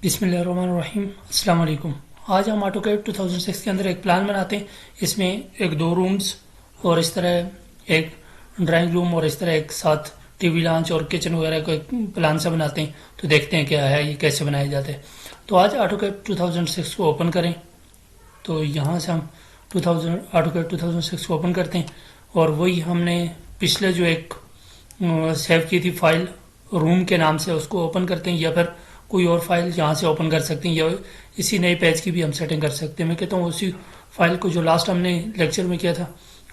बिस्मिल्लाहिर्रहमानिर्रहीम। अस्सलाम वालेकुम। आज हम ऑटोकैड 2006 के अंदर एक प्लान बनाते हैं। इसमें एक दो रूम्स और इस तरह एक ड्राइंग रूम और इस तरह एक साथ टीवी लॉन्च और किचन वगैरह को एक प्लान सा बनाते हैं। तो देखते हैं क्या है, ये कैसे बनाया जाता है। तो आज ऑटोकैड 2006 को ओपन करें। तो यहाँ से हम 2000 ऑटोकैड 2006 को ओपन करते हैं और वही हमने पिछले जो एक सेव की थी फाइल रूम के नाम से, उसको ओपन करते हैं या फिर कोई और फाइल यहाँ से ओपन कर सकते हैं या इसी नए पेज की भी हम सेटिंग कर सकते हैं। मैं कहता हूँ उसी फाइल को जो लास्ट हमने लेक्चर में किया था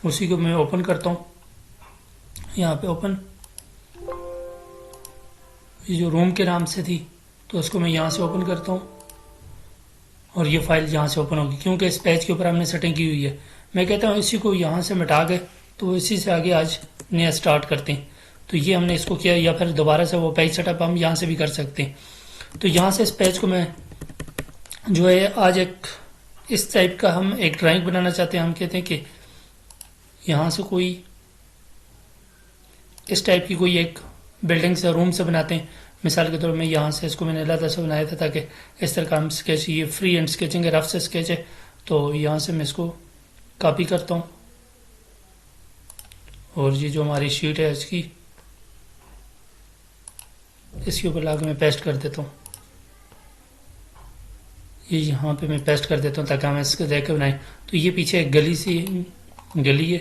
उसी को मैं ओपन करता हूँ। यहाँ पे ओपन, ये जो रूम के नाम से थी तो उसको मैं यहाँ से ओपन करता हूँ और ये फाइल यहाँ से ओपन होगी क्योंकि इस पेज के ऊपर हमने सेटिंग की हुई है। मैं कहता हूँ इसी को यहाँ से मिटा के तो इसी से आगे आज नया स्टार्ट करते हैं। तो ये हमने इसको किया, या फिर दोबारा से वो पेज सेटअप हम यहाँ से भी कर सकते हैं। तो यहाँ से इस पेज को मैं जो है आज एक इस टाइप का हम एक ड्राइंग बनाना चाहते हैं। हम कहते हैं कि यहाँ से कोई इस टाइप की कोई एक बिल्डिंग से रूम से बनाते हैं। मिसाल के तौर में यहाँ से इसको मैंने अलग से बनाया था ताकि इस तरह का हम स्केच, ये फ्री एंड स्केचिंग है, रफ से स्केच है। तो यहाँ से मैं इसको कॉपी करता हूँ और ये जो हमारी शीट है इसके ऊपर लाके मैं पेस्ट कर देता हूँ। ये यहाँ पे मैं पेस्ट कर देता हूँ ताकि हम इसको देख के बनाएं। तो ये पीछे एक गली है।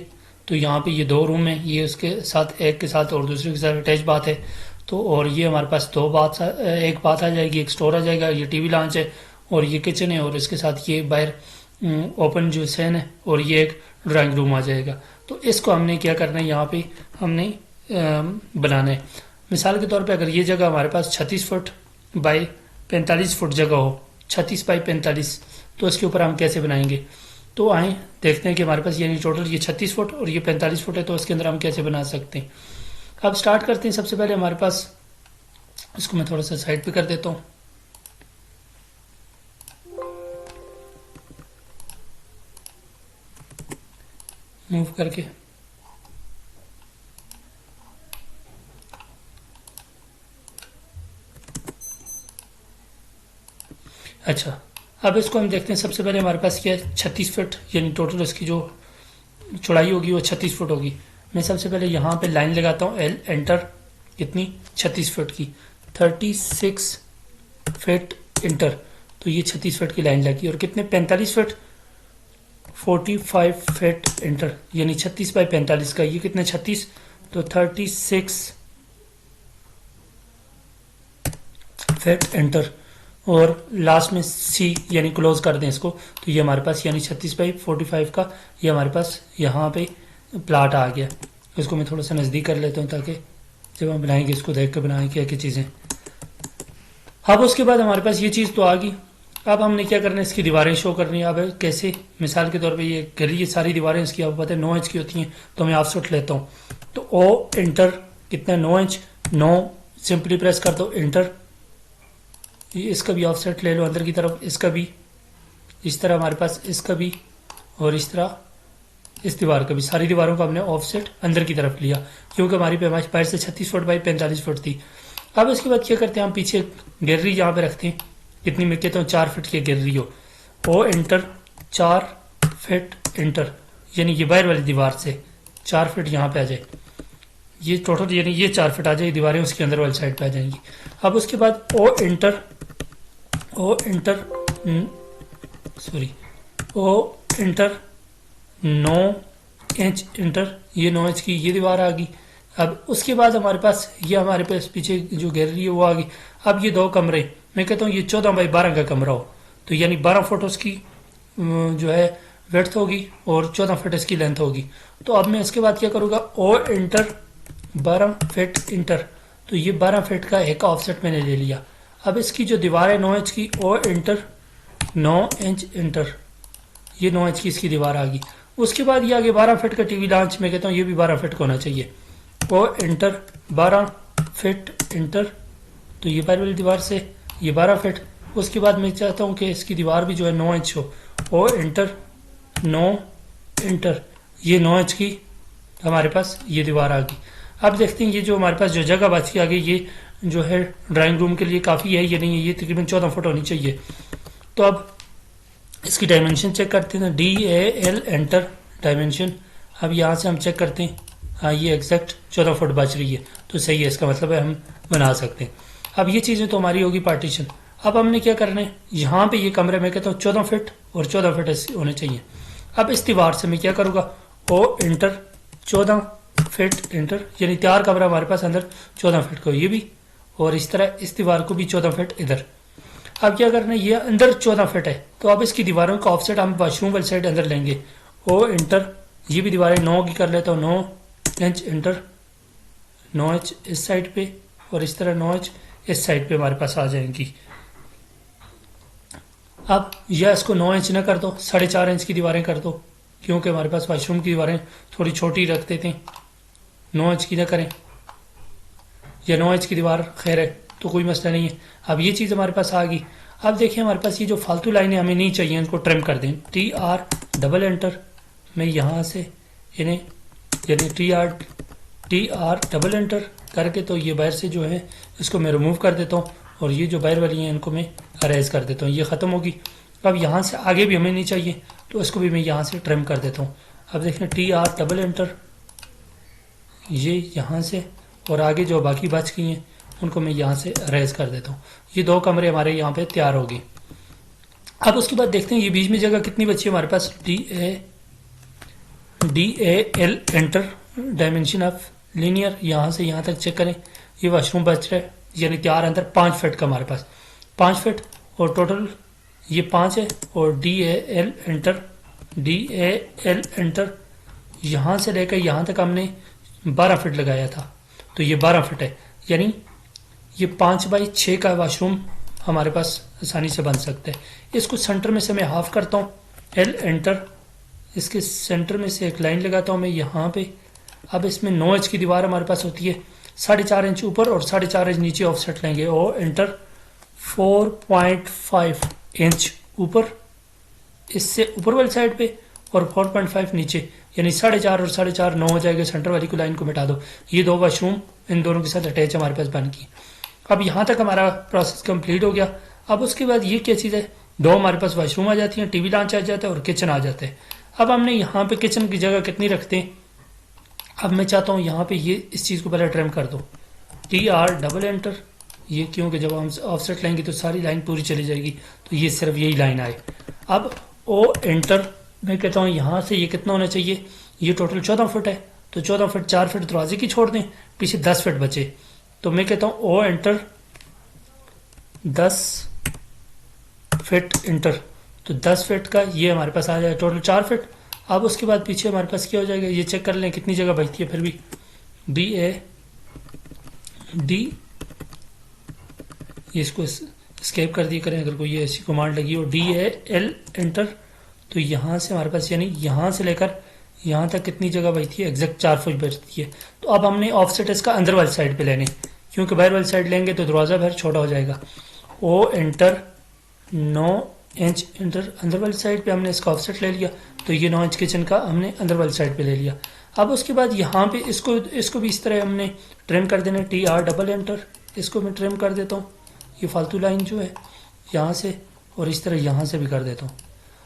तो यहाँ पे ये दो रूम है, ये उसके साथ एक के साथ और दूसरे के साथ अटैच बात है। तो और ये हमारे पास एक बात आ जाएगी, एक स्टोर आ जाएगा, ये टीवी लॉन्च है और ये किचन है और इसके साथ ये बाहर ओपन जो सैन है और ये एक ड्राइंग रूम आ जाएगा। तो इसको हमने क्या करना है, यहाँ पे हमने बनाना है। मिसाल के तौर पे अगर ये जगह हमारे पास 36 फुट बाई 45 फुट जगह हो, 36 बाई 45, तो इसके ऊपर हम कैसे बनाएंगे। तो आए देखते हैं कि हमारे पास यानी टोटल ये 36 फुट और ये 45 फुट है, तो इसके अंदर हम कैसे बना सकते हैं। अब स्टार्ट करते हैं। सबसे पहले हमारे पास, इसको मैं थोड़ा सा साइड पे कर देता हूँ। मूव करके अच्छा, अब इसको हम देखते हैं। सबसे पहले हमारे पास क्या है, 36 फुट यानी टोटल इसकी जो चौड़ाई होगी वो 36 फुट होगी। मैं सबसे पहले यहाँ पे लाइन लगाता हूँ, एंटर, कितनी 36 फुट की, 36 फीट इंटर। तो ये 36 फुट की लाइन लगी और कितने 45 फुट 45 फीट इंटर, यानी 36 बाई 45 का ये कितने 36, तो 36 फीट इंटर और लास्ट में सी यानी क्लोज कर दें इसको। तो ये हमारे पास यानी 36 बाई 45 का ये हमारे पास यहाँ पे प्लाट आ गया। इसको मैं थोड़ा सा नज़दीक कर लेता हूँ ताकि जब हम बनाएंगे इसको देख कर बनाएं क्या क्या चीज़ें। अब उसके बाद हमारे पास ये चीज़ तो आ गई। अब हमने क्या करना है, इसकी दीवारें शो करनी है। अब कैसे, मिसाल के तौर पे ये गली, ये सारी दीवारें इसकी आपको पता है 9 इंच की होती हैं। तो मैं ऑफसेट लेता हूँ, तो ओ इंटर कितना 9 इंच, 9 सिंपली प्रेस कर दो इंटर। इसका भी ऑफसेट ले लो अंदर की तरफ, इसका भी इस तरह हमारे पास, इसका भी और इस तरह इस दीवार का भी, सारी दीवारों का हमने ऑफसेट अंदर की तरफ लिया क्योंकि हमारी पैमाइश बाहर से 36 फुट बाई 45 फुट थी। अब इसके बाद क्या करते हैं, हम पीछे गैलरी यहाँ पे रखते हैं। कितनी, मैं कहता हूँ 4 फीट की गैलरी हो, ओ इंटर 4 फीट इंटर, यानी ये बाहर वाली दीवार से 4 फीट यहाँ पे आ जाए। ये टोटल यानी ये 4 फीट आ जाए, दीवारें उसके अंदर वाली साइड पे आ जाएंगी। अब उसके बाद O enter sorry O enter 9 inch enter, ये 9 इंच की ये दीवार आ गई। अब उसके बाद हमारे पास ये हमारे पास पीछे जो गैलरी है वो आ गई। अब ये दो कमरे, मैं कहता हूँ ये 14 बाई 12 का कमरा हो, तो यानी 12 फुट उसकी जो है विड्थ होगी और 14 फुट इसकी लेंथ होगी। तो अब मैं इसके बाद क्या करूँगा, ओ इंटर 12 फीट इंटर, तो ये 12 फीट का एक ऑफसेट मैंने ले लिया। अब इसकी जो दीवार है 9 इंच की, ओ इंटर 9 इंच इंटर, ये 9 इंच की इसकी दीवार आ गई। उसके बाद ये आगे 12 फीट का टीवी लॉन्च, मैं कहता हूँ ये भी 12 फीट का होना चाहिए, ओ इंटर 12 फीट इंटर, तो ये बाहर वाली दीवार से ये 12 फीट। उसके बाद मैं चाहता हूँ कि इसकी दीवार भी जो है 9 इंच हो, ओ इंटर 9 इंटर, ये 9 इंच की हमारे पास ये दीवार आ गई। अब देखते हैं ये जो हमारे पास जो जगह बची आ गई, ये जो है ड्राइंग रूम के लिए काफ़ी है, ये नहीं है, ये तकरीबन 14 फुट होनी चाहिए। तो अब इसकी डायमेंशन चेक करते हैं, DAL एंटर डायमेंशन। अब यहाँ से हम चेक करते हैं, हाँ ये एग्जैक्ट 14 फुट बच रही है, तो सही है, इसका मतलब है हम बना सकते हैं। अब ये चीज़ें तो हमारी होगी पार्टीशन। अब हमने क्या करना है, यहाँ पे ये कमरे में कहता हूँ 14 फीट और 14 फीट होने चाहिए। अब इस दीवार से मैं क्या करूँगा, ओ इंटर 14 फीट इंटर, यानी तैयार कमरा हमारे पास अंदर 14 फीट को, ये भी, और इस तरह इस दीवार को भी 14 फीट इधर। अब क्या करना है, ये अंदर 14 फीट है, तो अब इसकी दीवारों का ऑफसेट हम वॉशरूम वाली साइड अंदर लेंगे। ओ इंटर, ये भी दीवारें 9 की कर लेता हूँ, 9 इंच इंटर, 9 इंच इस साइड पे और इस तरह 9 इंच इस साइड पे हमारे पास आ जाएंगी। अब यह इसको 9 इंच ना कर दो, 4.5 इंच की दीवारें कर दो, क्योंकि हमारे पास वॉशरूम की दीवारें थोड़ी छोटी रख देते हैं। 9 इंच की ना करें, या 9 इंच की दीवार खैर है तो कोई मसला नहीं है। अब ये चीज़ हमारे पास आ गई। अब देखिए हमारे पास ये जो फालतू लाइनें हमें नहीं चाहिए, इनको ट्रिम कर दें। TR डबल एंटर, मैं यहाँ से इन्हें यानी TR डबल एंटर करके, तो ये बाहर से जो है इसको मैं रिमूव कर देता हूँ, और ये जो बाहर वाली हैं इनको मैं अरेज कर देता हूँ, ये ख़त्म होगी। अब यहाँ से आगे भी हमें नहीं चाहिए, तो इसको भी मैं यहाँ से ट्रिम कर देता हूँ। अब देखें TR डबल एंटर, ये यहाँ से, और आगे जो बाकी बच गई हैं उनको मैं यहाँ से अरेज कर देता हूँ। ये 2 कमरे हमारे यहाँ पे तैयार होगी। अब उसके बाद देखते हैं ये बीच में जगह कितनी बची है हमारे पास। DAL enter dimension of linear, यहाँ से यहाँ तक चेक करें, ये वॉशरूम बच रहा है, यानी तैयार अंदर 5 फीट का हमारे पास 5 फीट, और टोटल ये 5 है। और DAL एंटर, यहाँ से लेकर यहाँ तक हमने 12 फीट लगाया था, तो ये 12 फीट है, यानी ये 5x6 का वॉशरूम हमारे पास आसानी से बन सकता है। इसको सेंटर में से मैं हाफ करता हूँ, L एंटर, इसके सेंटर में से एक लाइन लगाता हूँ मैं यहाँ पे। अब इसमें 9 इंच की दीवार हमारे पास होती है, 4.5 इंच ऊपर और 4.5 इंच नीचे ऑफसेट लेंगे। ओ एंटर, 4.5 इंच ऊपर इससे ऊपर वाली साइड पे और 4.5 नीचे, यानी 4.5 और 4.5 9 हो जाएगा। सेंटर वाली को लाइन को मिटा दो, ये 2 वॉशरूम इन दोनों के साथ अटैच हमारे पास बन गई। अब यहाँ तक हमारा प्रोसेस कंप्लीट हो गया। अब उसके बाद ये क्या चीज़ है, 2 हमारे पास वॉशरूम आ जाती हैं, टीवी लॉन्च आ जाता है और किचन आ जाता है। अब हमने यहाँ पे किचन की जगह कितनी रखते हैं, अब मैं चाहता हूँ यहाँ पे ये इस चीज़ को पहले ट्रिम कर दो, TR डबल एंटर, ये क्योंकि जब हम ऑफसेट लेंगे तो सारी लाइन पूरी चली जाएगी, तो ये सिर्फ यही लाइन आए। अब O एंटर, मैं कहता हूँ यहाँ से ये कितना होना चाहिए, ये टोटल 14 फुट है, तो 14 फुट 4 फुट दरवाजे की छोड़ दें, पीछे 10 फुट बचे, तो मैं कहता हूँ O एंटर 10 फीट इंटर, तो 10 फीट का ये हमारे पास आ जाएगा, टोटल 4 फीट। अब उसके बाद पीछे हमारे पास क्या हो जाएगा, ये चेक कर लें कितनी जगह बचती है। फिर भी DAD, ये इसको स्केप कर दिया करें अगर कोई ये ऐसी कमांड लगी हो, DAL एंटर, तो यहाँ से हमारे पास यानी यहाँ से लेकर यहाँ तक कितनी जगह बचती है, एग्जैक्ट 4 फुट बचती है। तो अब हमने ऑफसेट इसका अंदर वाली साइड पे लेने, क्योंकि बाहर वाली साइड लेंगे तो दरवाज़ा बाहर छोटा हो जाएगा। O एंटर 9 इंच इंटर, अंदर वाली साइड पे हमने इसका ऑफसेट ले लिया, तो ये 9 इंच किचन का हमने अंदर वाली साइड पे ले लिया। अब उसके बाद यहाँ पे इसको भी इस तरह हमने ट्रिम कर देना, TR डबल एंटर, इसको मैं ट्रिम कर देता हूँ, ये फालतू लाइन जो है यहाँ से, और इस तरह यहाँ से भी कर देता हूँ।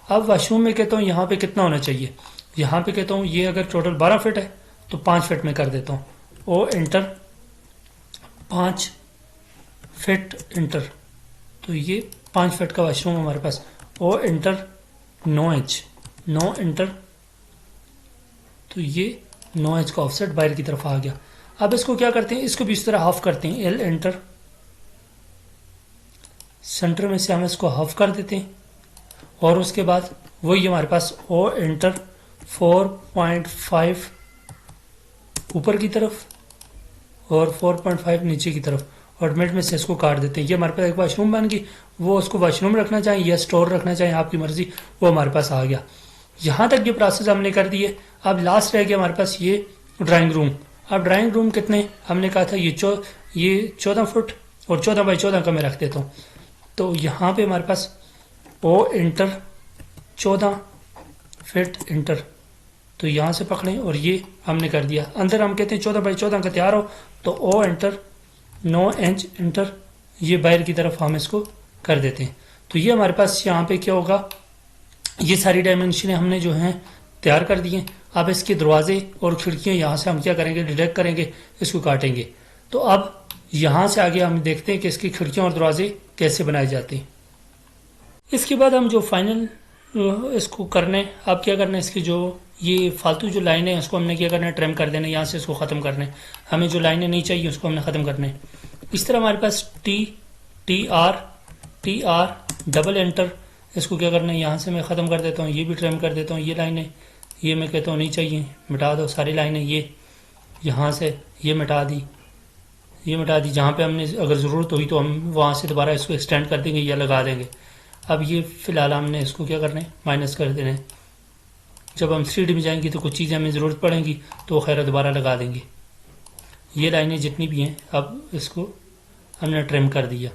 अब वॉशरूम में कहता हूँ यहाँ पे कितना होना चाहिए, यहाँ पे कहता हूँ ये अगर टोटल 12 फीट है तो 5 फीट में कर देता हूँ। O एंटर 5 फीट इंटर, तो ये 5 फीट का वॉशरूम हमारे पास। O एंटर 9 इंच, 9 इंटर, तो ये 9 इंच का ऑफसेट बाहर की तरफ आ गया। अब इसको क्या करते हैं, इसको भी इस तरह हाफ करते हैं, L एंटर, सेंटर में से हम इसको हाफ कर देते हैं, और उसके बाद वही हमारे पास O एंटर 4.5 ऊपर की तरफ और 4.5 नीचे की तरफ, और मिड में से इसको काट देते हैं। ये हमारे पास एक वॉशरूम बन गई, वो उसको वॉशरूम रखना चाहें या स्टोर रखना चाहें आपकी मर्जी, वो हमारे पास आ गया। यहाँ तक ये प्रोसेस हमने कर दिए। अब लास्ट रह गया हमारे पास ये ड्राइंग रूम। अब ड्राइंग रूम कितने, हमने कहा था ये 14 फुट और 14 बाई 14 का मैं रख देता हूँ। तो यहाँ पे हमारे पास O इंटर 14 फीट इंटर, तो यहाँ से पकड़ें और ये हमने कर दिया। अंदर हम कहते हैं 14 बाई 14 का तैयार हो, तो O एंटर 9 इंच एंटर, ये बाहर की तरफ हम इसको कर देते हैं। तो ये हमारे पास यहाँ पे क्या होगा, ये सारी डायमेंशन हमने जो हैं तैयार कर दिए। अब इसके दरवाजे और खिड़कियाँ यहाँ से हम क्या करेंगे, डिडक्ट करेंगे, इसको काटेंगे। तो अब यहाँ से आगे हम देखते हैं कि इसकी खिड़कियाँ और दरवाजे कैसे बनाए जाते हैं। इसके बाद हम जो फाइनल इसको करने, अब क्या करना है, इसकी जो ये फालतू जो लाइनें हैं उसको हमने क्या करना है, ट्रिम कर देना है, यहाँ से इसको ख़त्म करना है। हमें जो लाइनें नहीं चाहिए उसको हमने ख़त्म करना है। इस तरह हमारे पास टी आर डबल एंटर, इसको क्या करना है, यहाँ से मैं ख़त्म कर देता हूँ, ये भी ट्रिम कर देता हूँ। ये लाइनें, ये मैं कहता हूँ नहीं चाहिए, मिटा दो सारी लाइनें। ये यहाँ से ये मिटा दी, ये मिटा दी। जहाँ पे हमने अगर ज़रूरत हुई तो हम वहाँ से दोबारा इसको एक्सटेंड कर देंगे या लगा देंगे। अब ये फ़िलहाल हमने इसको क्या करना है, माइनस कर देना है। जब हम 3D में जाएंगे तो कुछ चीज़ें हमें ज़रूरत पड़ेंगी तो खैर दोबारा लगा देंगे। ये लाइनें जितनी भी हैं अब इसको हमने ट्रिम कर दिया।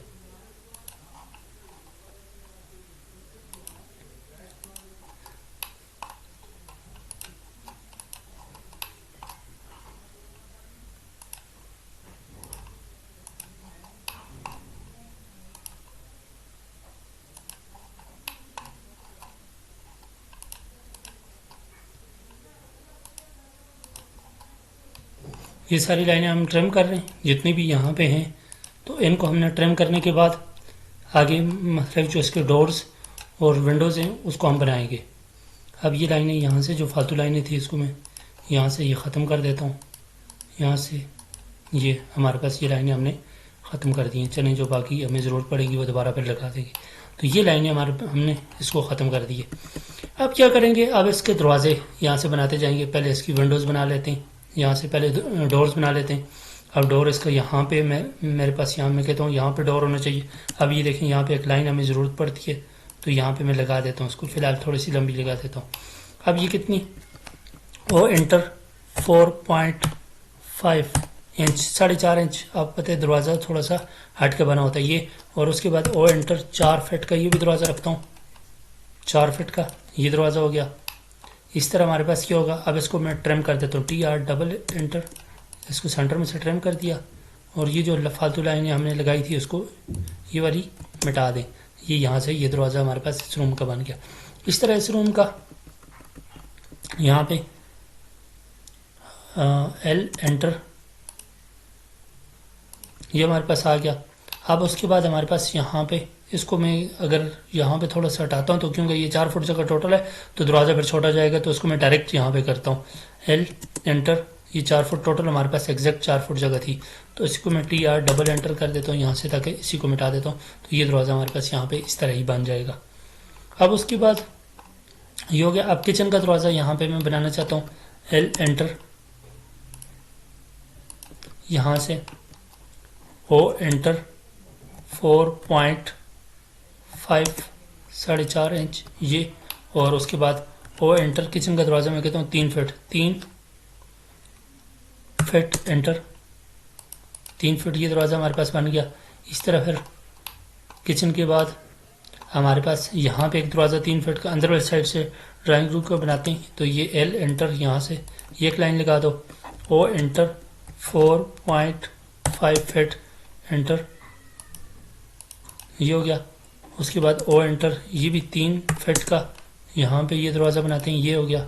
ये सारी लाइनें हम ट्रिम कर रहे हैं जितनी भी यहाँ पे हैं। तो इनको हमने ट्रिम करने के बाद आगे मतलब जो इसके डोर्स और विंडोज़ हैं उसको हम बनाएंगे। अब ये लाइनें यहाँ से जो फालतू लाइनें थी इसको मैं यहाँ से ये ख़त्म कर देता हूँ। यहाँ से ये हमारे पास ये लाइनें हमने ख़त्म कर दी हैं। चलें, जो बाकी हमें ज़रूरत पड़ेगी वो दोबारा फिर लगा देंगे। तो ये लाइनें हमने इसको ख़त्म कर दी है। अब क्या करेंगे, अब इसके दरवाजे यहाँ से बनाते जाएंगे। पहले इसकी विंडोज़ बना लेते हैं, यहाँ से पहले डोर्स बना लेते हैं। अब डोर इसका यहाँ पे मेरे पास यहाँ मैं कहता हूँ यहाँ पे डोर होना चाहिए। अब ये देखें यहाँ पे एक लाइन हमें ज़रूरत पड़ती है तो यहाँ पे मैं लगा देता हूँ उसको, फ़िलहाल थोड़ी सी लंबी लगा देता हूँ। अब ये कितनी, ओ एंटर 4.5 इंच, 4.5 इंच। आप पता है दरवाज़ा थोड़ा सा हट के बना होता है ये। और उसके बाद ओ एंटर 4 फीट का ये भी दरवाज़ा रखता हूँ, 4 फीट का ये दरवाज़ा हो गया। इस तरह हमारे पास क्या होगा। अब इसको मैं ट्रिम कर देता हूँ, टी आर डबल एंटर, इसको सेंटर में से ट्रिम कर दिया। और ये जो फालतू लाइनें हमने लगाई थी उसको ये वाली मिटा दें। ये यहाँ से ये दरवाज़ा हमारे पास इस रूम का बन गया। इस तरह इस रूम का यहाँ पे एल एंटर, ये हमारे पास आ गया। अब उसके बाद हमारे पास यहाँ पे इसको मैं अगर यहाँ पे थोड़ा सा हटाता हूँ तो क्योंकि ये 4 फुट जगह टोटल है तो दरवाज़ा फिर छोटा जाएगा, तो उसको मैं डायरेक्ट यहाँ पे करता हूँ एल एंटर। ये 4 फुट टोटल हमारे पास एग्जैक्ट 4 फुट जगह थी, तो इसको मैं टी आर डबल एंटर कर देता हूँ यहाँ से, ताकि इसी को मिटा देता हूँ। तो ये दरवाज़ा हमारे पास यहाँ पे इस तरह ही बन जाएगा। अब उसके बाद ये हो गया। अब किचन का दरवाज़ा यहाँ पे मैं बनाना चाहता हूँ, एल एंटर, यहाँ से ओ एंटर 4.5 4.5 इंच ये। और उसके बाद ओ एंटर, किचन का दरवाज़ा मैं कहता हूँ 3 फीट एंटर, 3 फीट ये दरवाज़ा हमारे पास बन गया। इस तरह फिर किचन के बाद हमारे पास यहाँ पे एक दरवाज़ा 3 फीट का अंदर वाली साइड से ड्राइंग रूम को बनाते हैं। तो ये एल एंटर, यहाँ से ये एक लाइन लगा दो, ओ एंटर 4.5 फीट एंटर, ये हो गया। उसके बाद ओ एंटर, ये भी 3 फीट का यहाँ पे ये दरवाज़ा बनाते हैं, ये हो गया।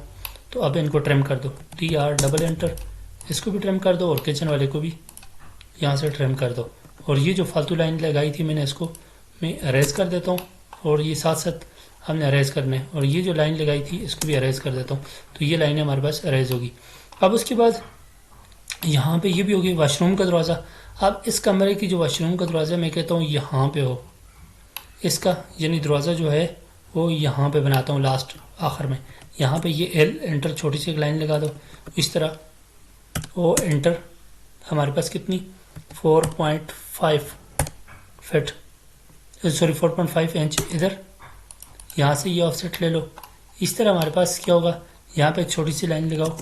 तो अब इनको ट्रिम कर दो, टी आर डबल एंटर, इसको भी ट्रिम कर दो और किचन वाले को भी यहाँ से ट्रिम कर दो। और ये जो फालतू लाइन लगाई थी मैंने इसको मैं अरेज कर देता हूँ, और ये साथ साथ हमने अरेज करना है। और ये जो लाइन लगाई थी इसको भी अरेज कर देता हूँ, तो ये लाइनें हमारे पास अरेज होगी। अब उसके बाद यहाँ पे ये भी होगी वाशरूम का दरवाज़ा। अब इस कमरे की जो वाशरूम का दरवाज़ा मैं कहता हूँ यहाँ पे हो, इसका यानी दरवाज़ा जो है वो यहाँ पे बनाता हूँ लास्ट आखिर में। यहाँ पे ये एल एंटर छोटी सी एक लाइन लगा दो इस तरह, ओ एंटर, हमारे पास कितनी 4.5 फीट, सॉरी 4.5 इंच इधर, यहाँ से ये ऑफसेट ले लो। इस तरह हमारे पास क्या होगा, यहाँ पे एक छोटी सी लाइन लगाओ,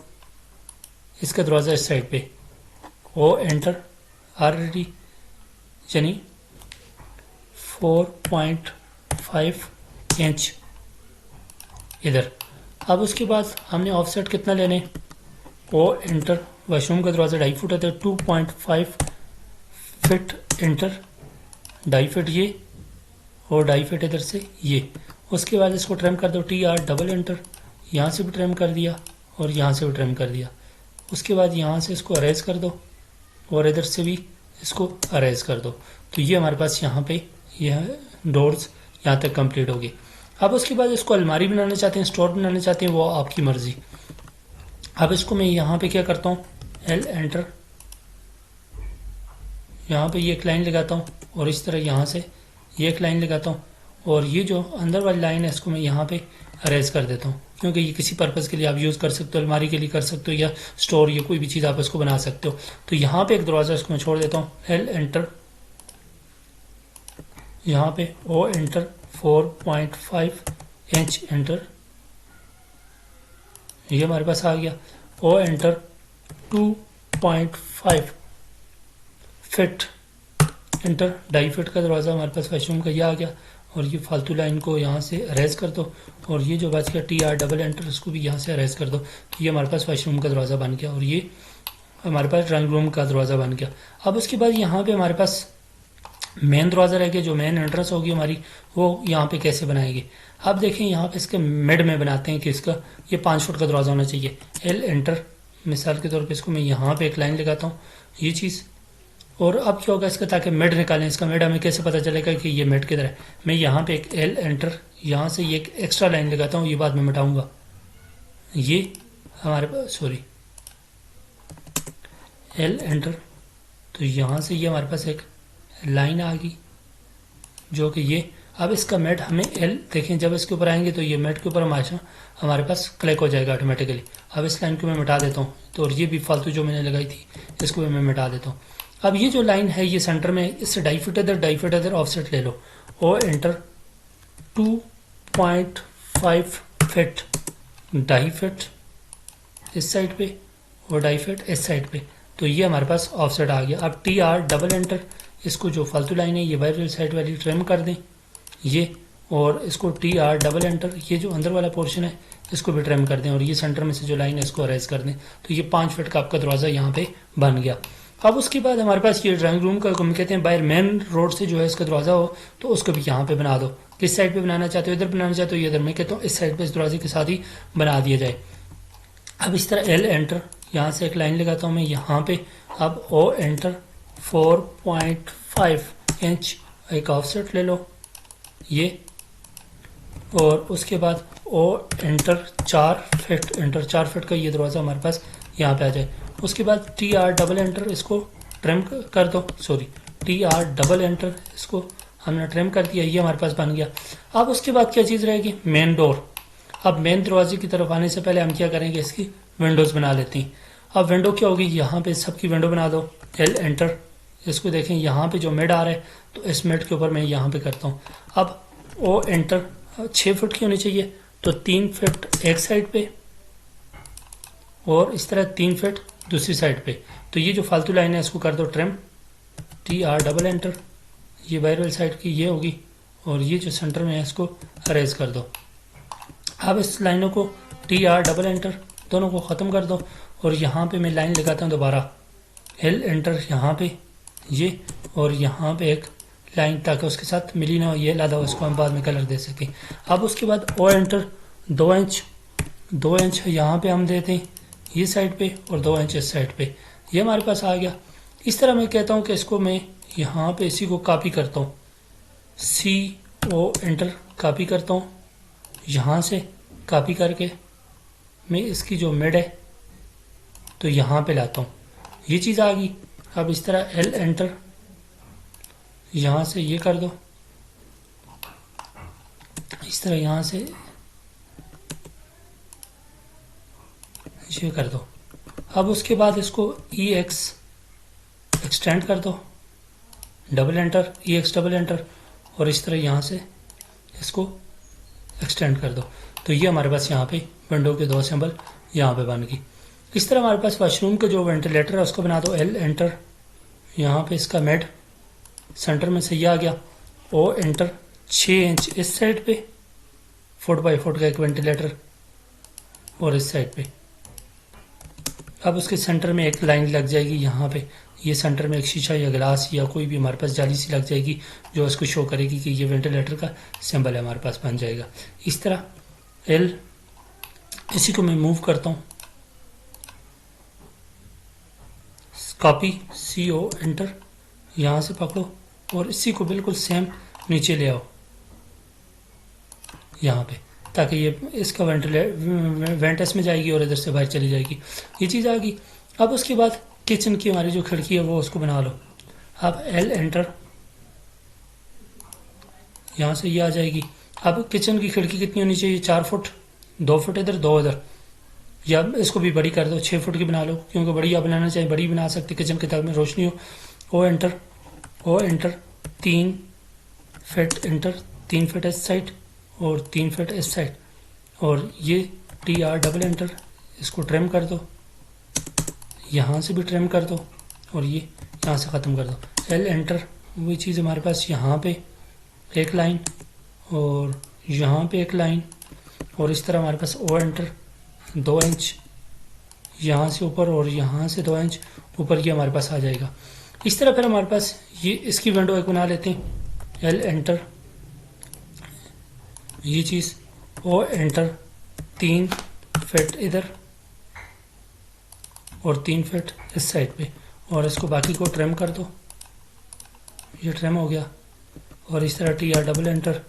इसका दरवाज़ा इस साइड पे, ओ एंटर ऑलरेडी यानी 4.5 इंच इधर। अब उसके बाद हमने ऑफसेट कितना लेने, ओ एंटर, वाशरूम का दरवाज़ा 2.5 फुट है तो 2.5 फिट एंटर, डाई फिट ये और डाई फिट इधर से ये। उसके बाद इसको ट्रिम कर दो, TR डबल एंटर, यहाँ से भी ट्रिम कर दिया और यहाँ से भी ट्रिम कर दिया। उसके बाद यहाँ से इसको अरेज कर दो और इधर से भी इसको अरेज कर दो। तो ये हमारे पास यहाँ पे यह डोर्स यहाँ तक कंप्लीट होगी। अब उसके बाद इसको अलमारी बनाना चाहते हैं, स्टोर बनाना चाहते हैं, वो आपकी मर्जी। अब इसको मैं यहाँ पे क्या करता हूँ, L एंटर, यहाँ पे ये एक लाइन लगाता हूँ और इस तरह यहाँ से ये एक लाइन लगाता हूँ और ये जो अंदर वाली लाइन है इसको मैं यहाँ पे अरेज कर देता हूँ, क्योंकि ये किसी पर्पज़ के लिए आप यूज़ कर सकते हो, अलमारी के लिए कर सकते हो या स्टोर या कोई भी चीज़ आप इसको बना सकते हो। तो यहाँ पे एक दरवाज़ा इसको मैं छोड़ देता हूँ, L एंटर, यहाँ पे O एंटर, 4.5 इंच एंटर, ये हमारे पास आ गया। O एंटर, 2.5 फिट एंटर, डाई फिट का दरवाज़ा हमारे पास वॉशरूम का ये आ गया। और ये फालतू लाइन को यहाँ से अरेज कर दो और ये जो बच गया TR डबल एंटर, इसको भी यहाँ से अरेज कर दो। तो ये हमारे पास वॉशरूम का दरवाज़ा बन गया और ये हमारे पास ड्राइंग रूम का दरवाज़ा बन गया। अब उसके बाद यहाँ पे हमारे पास मेन दरवाज़ा रह गया, जो मेन एंट्रेंस होगी हमारी, वो यहाँ पे कैसे बनाएंगे। अब देखें यहाँ पे इसके मिड में बनाते हैं कि इसका ये 5 फुट का दरवाज़ा होना चाहिए। L एंटर, मिसाल के तौर पे इसको मैं यहाँ पे एक लाइन लगाता हूँ, ये चीज़। और अब क्या होगा इसका, ताकि मिड निकालें, इसका मिड हमें कैसे पता चलेगा कि ये मिड किधर है। मैं यहाँ पे एक L एंटर, यहाँ से ये एक एक्स्ट्रा लाइन लगाता हूँ, ये बाद में मिटाऊंगा। ये हमारे पास L एंटर, तो यहाँ से ये हमारे पास एक लाइन आ गई जो कि ये। अब इसका मेट हमें L, देखें जब इसके ऊपर आएंगे तो ये मेट के ऊपर हमारे पास क्लिक हो जाएगा ऑटोमेटिकली। अब इस लाइन को मैं मिटा देता हूँ, तो और ये भी फालतू जो मैंने लगाई थी इसको भी मैं मिटा देता हूँ। अब ये जो लाइन है ये सेंटर में, इससे डाई फिट इधर ऑफसेट ले लो, O एंटर, 2.5 फिट डाई फिट इस साइड पे और डाई फिट इस साइड पे। तो ये हमारे पास ऑफसेट आ गया। अब TR डबल एंटर, इसको जो फालतू लाइन है ये बाहर साइड वाली ट्रिम कर दें ये, और इसको TR डबल एंटर, ये जो अंदर वाला पोर्शन है इसको भी ट्रिम कर दें और ये सेंटर में से जो लाइन है इसको अरेज कर दें। तो ये 5 फीट का आपका दरवाज़ा यहाँ पे बन गया। अब उसके बाद हमारे पास ये ड्राइंग रूम का हम कहते हैं बाहर मेन रोड से जो है इसका दरवाज़ा हो, तो उसको भी यहाँ पे बना दो। किस साइड पे बनाना चाहते हो, इधर बनाना चाहते हो या इधर, मैं कहता हूँ इस साइड पे इस दरवाजे के साथ ही बना दिया जाए। अब इस तरह L एंटर, यहाँ से एक लाइन लगाता हूँ मैं यहाँ पे। अब O एंटर, 4.5 इंच एक ऑफसेट ले लो ये, और उसके बाद O enter, 4 feet enter, 4 feet का ये दरवाज़ा हमारे पास यहाँ पे आ जाए। उसके बाद TR डबल एंटर, इसको ट्रिम कर दो, TR डबल एंटर, इसको हमने ट्रिम कर दिया, ये हमारे पास बन गया। अब उसके बाद क्या चीज़ रहेगी, मेन डोर। अब मेन दरवाजे की तरफ आने से पहले हम क्या करेंगे, इसकी विंडोज़ बना लेते हैं। अब विंडो क्या होगी, यहाँ पे सबकी विंडो बना दो, L एंटर, इसको देखें यहाँ पे जो मिड आ रहा है तो इस मिड के ऊपर मैं यहाँ पे करता हूँ। अब O एंटर, 6 फुट की होनी चाहिए, तो 3 फीट एक साइड पे और इस तरह 3 फीट दूसरी साइड पे। तो ये जो फालतू लाइन है इसको कर दो ट्रिम, TR डबल एंटर, ये बाहर वाली साइड की ये होगी और ये जो सेंटर में है इसको अरेज कर दो। अब इस लाइनों को TR डबल एंटर, दोनों को ख़त्म कर दो और यहाँ पे मैं लाइन लगाता हूँ दोबारा, L एंटर यहाँ पे ये, और यहाँ पे एक लाइन ताकि उसके साथ मिली ना हो, ये लादा हो, इसको हम बाद में कलर दे सकें। अब उसके बाद O एंटर, 2 इंच यहाँ पे हम देते हैं ये साइड पे और 2 इंच इस साइड पे, ये हमारे पास आ गया। इस तरह मैं कहता हूँ कि इसको मैं यहाँ पे इसी को कॉपी करता हूँ, CO एंटर कॉपी करता हूँ, यहाँ से कॉपी करके मैं इसकी जो मिड है तो यहाँ पे लाता हूँ, ये चीज़ आ गई। अब इस तरह L एंटर, यहाँ से ये कर दो, इस तरह यहाँ से ये कर दो। अब उसके बाद इसको EX एक्सटेंड कर दो, double enter, EX double enter, और इस तरह यहाँ से इसको एक्सटेंड कर दो। तो ये हमारे पास यहाँ पे विंडो के 2 सिंबल यहाँ पे बन गई। इस तरह हमारे पास वॉशरूम का जो वेंटिलेटर है उसको बना दो, L एंटर, यहाँ पे इसका मिड सेंटर में से ये आ गया, O एंटर, 6 इंच इस साइड पे, फुट बाई फुट का एक वेंटिलेटर और इस साइड पे। अब उसके सेंटर में एक लाइन लग जाएगी यहाँ पे, ये सेंटर में एक शीशा या गिलास या कोई भी हमारे पास जाली सी लग जाएगी जो इसको शो करेगी कि ये वेंटिलेटर का सिंबल है, हमारे पास बन जाएगा। इस तरह एल, इसी को मैं मूव करता हूँ, कॉपी CO एंटर, यहाँ से पकड़ो और इसी को बिल्कुल सेम नीचे ले आओ यहाँ पे, ताकि ये इसका वेंट इसमें जाएगी और इधर से बाहर चली जाएगी। ये चीज़ आ गई। अब उसके बाद किचन की हमारी जो खिड़की है वो उसको बना लो। अब L एंटर, यहाँ से ये आ जाएगी। अब किचन की खिड़की कितनी होनी चाहिए? 4 फुट, 2 फुट इधर 2 इधर, या इसको भी बड़ी कर दो, 6 फुट की बना लो, क्योंकि बड़ी आप बनाना चाहिए बड़ी बना सकते किचन के ताकि में रोशनी हो। O enter, O enter, 3 fit enter, 3 fit इस साइड और 3 फिट इस साइड, और ये TR डबल एंटर, इसको ट्रिम कर दो, यहाँ से भी ट्रिम कर दो और ये यहाँ से ख़त्म कर दो। L एंटर, वही चीज़ हमारे पास यहाँ पे एक लाइन और यहाँ पे एक लाइन, और इस तरह हमारे पास O एंटर, 2 इंच यहाँ से ऊपर और यहाँ से 2 इंच ऊपर, ये हमारे पास आ जाएगा। इस तरह फिर हमारे पास ये इसकी विंडो एक बना लेते हैं। L एंटर, ये चीज़, O एंटर, 3 फिट इधर और 3 फिट इस साइड पे, और इसको बाकी को ट्रिम कर दो, ये ट्रिम हो गया। और इस तरह TR डबल एंटर,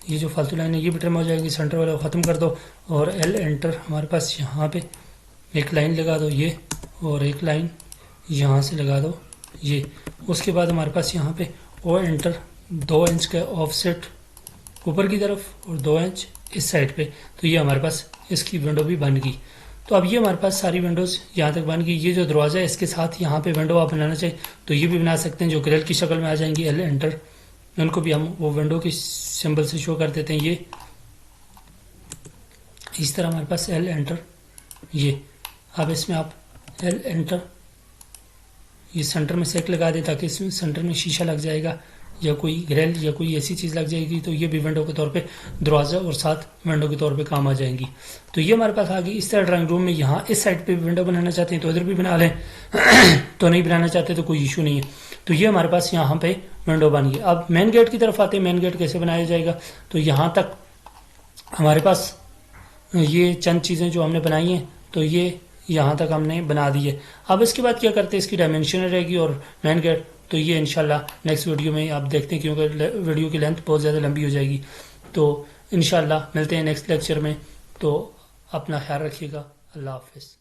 ये जो फालतू लाइन है ये भी ट्रिम हो जाएगी, सेंटर वाला ख़त्म कर दो। और L एंटर, हमारे पास यहाँ पे एक लाइन लगा दो ये, और एक लाइन यहाँ से लगा दो ये। उसके बाद हमारे पास यहाँ पे O एंटर, 2 इंच का ऑफसेट ऊपर की तरफ और 2 इंच इस साइड पे, तो ये हमारे पास इसकी विंडो भी बन गई। तो अब ये हमारे पास सारी विंडोज़ यहाँ तक बन गई। ये जो दरवाज़ा है इसके साथ यहाँ पे विंडो आप बनाना चाहिए तो ये भी बना सकते हैं, जो ग्रिल की शक्ल में आ जाएंगी। L एंटर, उनको भी हम वो विंडो की सिंबल से शो कर देते हैं। ये इस तरह हमारे पास L एंटर, ये अब इसमें आप L एंटर, ये सेंटर में सेक लगा दे ताकि इसमें सेंटर में शीशा लग जाएगा या कोई ग्रिल या कोई ऐसी चीज़ लग जाएगी, तो ये भी विंडो के तौर पे दरवाज़ा और साथ विंडो के तौर पे काम आ जाएंगी। तो ये हमारे पास आ गई। इस तरह ड्राइंग रूम में यहाँ इस साइड पे विंडो बनाना चाहते हैं तो इधर भी बना लें तो नहीं बनाना चाहते तो कोई इशू नहीं है। तो ये हमारे पास यहाँ पे विंडो बन गई। अब मेन गेट की तरफ आते हैं। मेन गेट कैसे बनाया जाएगा? तो यहाँ तक हमारे पास ये चंद चीज़ें जो हमने बनाई हैं, तो ये यहाँ तक हमने बना दी है। अब इसके बाद क्या करते हैं, इसकी डायमेंशन रहेगी और मेन गेट, तो ये इंशाल्लाह नेक्स्ट वीडियो में आप देखते हैं, क्योंकि वीडियो की लेंथ बहुत ज़्यादा लंबी हो जाएगी। तो इंशाल्लाह मिलते हैं नेक्स्ट लेक्चर में। तो अपना ख्याल रखिएगा। अल्लाह हाफिज़।